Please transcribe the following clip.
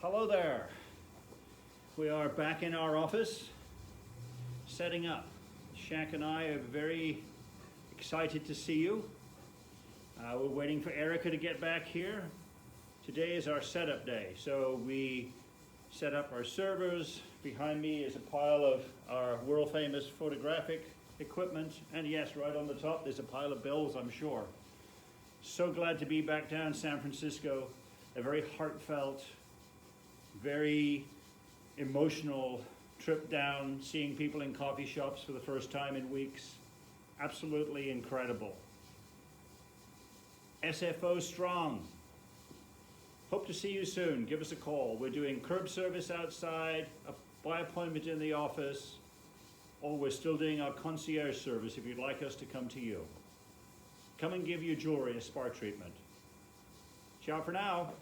Hello there. We are back in our office, setting up. Shaq and I are very excited to see you. We're waiting for Erica to get back here. Today is our setup day, so we set up our servers. Behind me is a pile of our world-famous photographic equipment, and yes, right on the top there's a pile of bills, I'm sure. So glad to be back down in San Francisco. A very heartfelt, very emotional trip down, seeing people in coffee shops for the first time in weeks. Absolutely incredible. SFO strong. Hope to see you soon. Give us a call. We're doing curb service outside, by appointment in the office, or we're still doing our concierge service if you'd like us to come to you. Come and give your jewelry a spa treatment. Ciao for now.